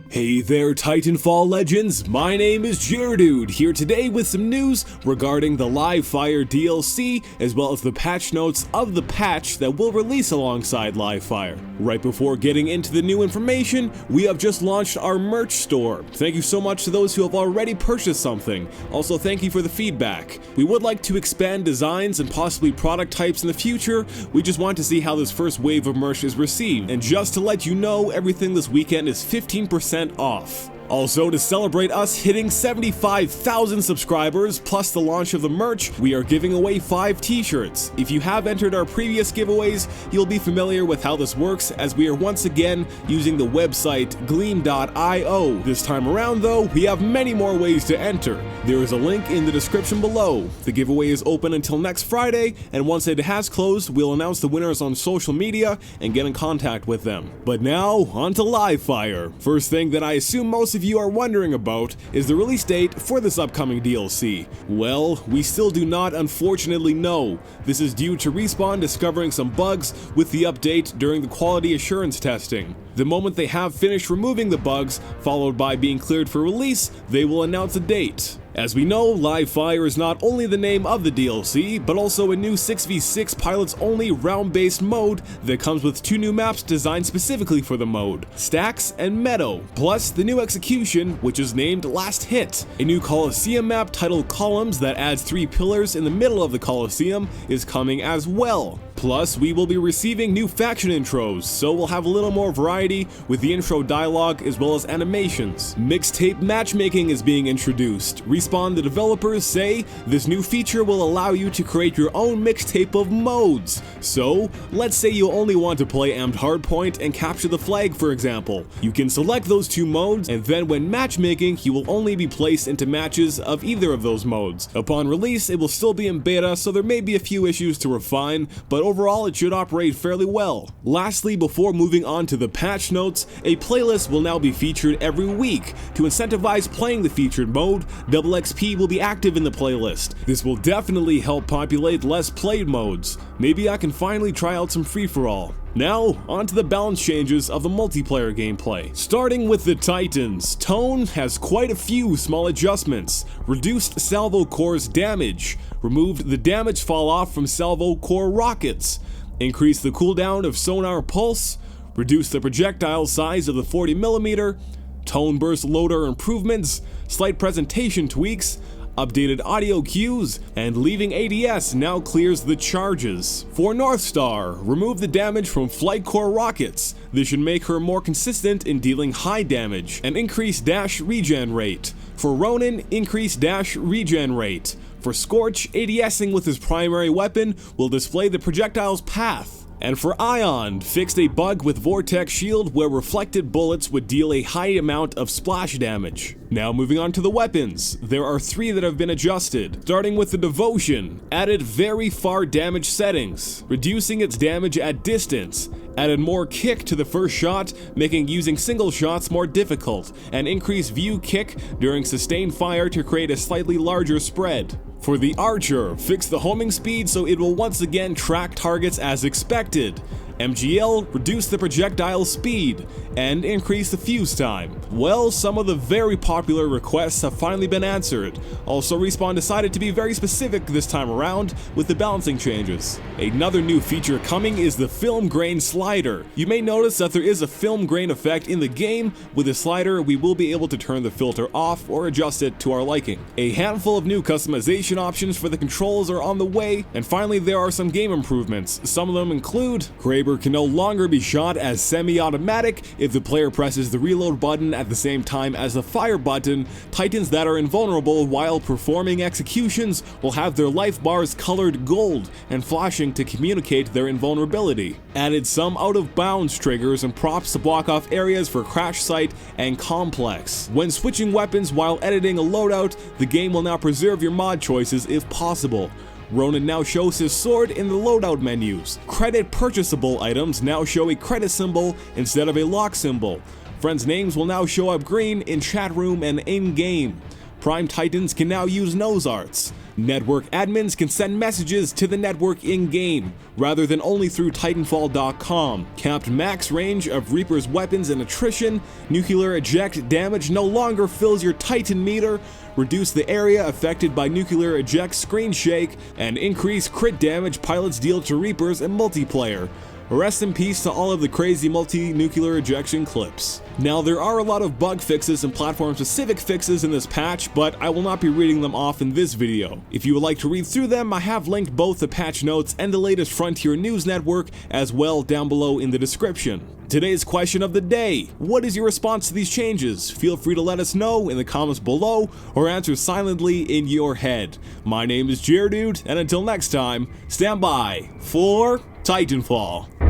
Hey there, Titanfall legends, my name is Jaredude, here today with some news regarding the Live Fire DLC, as well as the patch notes of the patch that will release alongside Live Fire. Right before getting into the new information, we have just launched our merch store. Thank you so much to those who have already purchased something. Also, thank you for the feedback. We would like to expand designs and possibly product types in the future. We just want to see how this first wave of merch is received. And just to let you know, everything this weekend is 15% off. Also, to celebrate us hitting 75,000 subscribers, plus the launch of the merch, we are giving away 5 t-shirts. If you have entered our previous giveaways, you'll be familiar with how this works, as we are once again using the website gleam.io. This time around though, we have many more ways to enter. There is a link in the description below. The giveaway is open until next Friday, and once it has closed, we'll announce the winners on social media and get in contact with them. But now, on to Live Fire. First thing that I assume most of you are wondering about is the release date for this upcoming DLC. Well, we still do not unfortunately know. This is due to Respawn discovering some bugs with the update during the quality assurance testing. The moment they have finished removing the bugs, followed by being cleared for release, they will announce a date. As we know, Live Fire is not only the name of the DLC, but also a new 6v6 pilots-only round-based mode that comes with 2 new maps designed specifically for the mode, Stacks and Meadow, plus the new execution, which is named Last Hit. A new Coliseum map titled Columns that adds 3 pillars in the middle of the Coliseum is coming as well. Plus, we will be receiving new faction intros, so we'll have a little more variety with the intro dialogue as well as animations. Mixtape matchmaking is being introduced. Respawn, the developers, say this new feature will allow you to create your own mixtape of modes. So, let's say you only want to play Amped Hardpoint and Capture the Flag, for example. You can select those 2 modes, and then when matchmaking, you will only be placed into matches of either of those modes. Upon release, it will still be in beta, so there may be a few issues to refine, but overall it should operate fairly well. Lastly, before moving on to the patch notes, a playlist will now be featured every week. To incentivize playing the featured mode, Double XP will be active in the playlist. This will definitely help populate less played modes. Maybe I can finally try out some free-for-all. Now, on to the balance changes of the multiplayer gameplay. Starting with the Titans, Tone has quite a few small adjustments. Reduced salvo core's damage, removed the damage fall off from salvo core rockets, increased the cooldown of sonar pulse, reduced the projectile size of the 40mm, tone burst loader improvements, slight presentation tweaks, updated audio cues, and leaving ADS now clears the charges. For North Star, remove the damage from flight core rockets. This should make her more consistent in dealing high damage, and increase dash regen rate. For Ronin, increase dash regen rate. For Scorch, ADSing with his primary weapon will display the projectile's path. And for Ion, fixed a bug with Vortex Shield where reflected bullets would deal a high amount of splash damage. Now moving on to the weapons, there are 3 that have been adjusted. Starting with the Devotion, added very far damage settings, reducing its damage at distance, added more kick to the first shot, making using single shots more difficult, and increased view kick during sustained fire to create a slightly larger spread. For the Archer, fix the homing speed so it will once again track targets as expected. MGL, reduce the projectile speed, and increase the fuse time. Well, some of the very popular requests have finally been answered. Also, Respawn decided to be very specific this time around with the balancing changes. Another new feature coming is the film grain slider. You may notice that there is a film grain effect in the game. With the slider, we will be able to turn the filter off or adjust it to our liking. A handful of new customization options for the controls are on the way, and finally there are some game improvements. Some of them include Kraber can no longer be shot as semi-automatic if the player presses the reload button at the same time as the fire button. Titans that are invulnerable while performing executions will have their life bars colored gold and flashing to communicate their invulnerability. Added some out-of-bounds triggers and props to block off areas for crash site and complex. When switching weapons while editing a loadout, the game will now preserve your mod choices if possible. Ronin now shows his sword in the loadout menus. Credit purchasable items now show a credit symbol instead of a lock symbol. Friends' names will now show up green in chat room and in-game. Prime Titans can now use nose arts. Network admins can send messages to the network in-game, rather than only through Titanfall.com. Capped max range of Reaper's weapons and attrition. Nuclear eject damage no longer fills your Titan meter. Reduce the area affected by nuclear eject screen shake, and increase crit damage pilots deal to Reapers in multiplayer. Rest in peace to all of the crazy multi-nuclear ejection clips. Now, there are a lot of bug fixes and platform-specific fixes in this patch, but I will not be reading them off in this video. If you would like to read through them, I have linked both the patch notes and the latest Frontier News Network as well down below in the description. Today's question of the day: what is your response to these changes? Feel free to let us know in the comments below or answer silently in your head. My name is Jaredude, and until next time, stand by for Titanfall.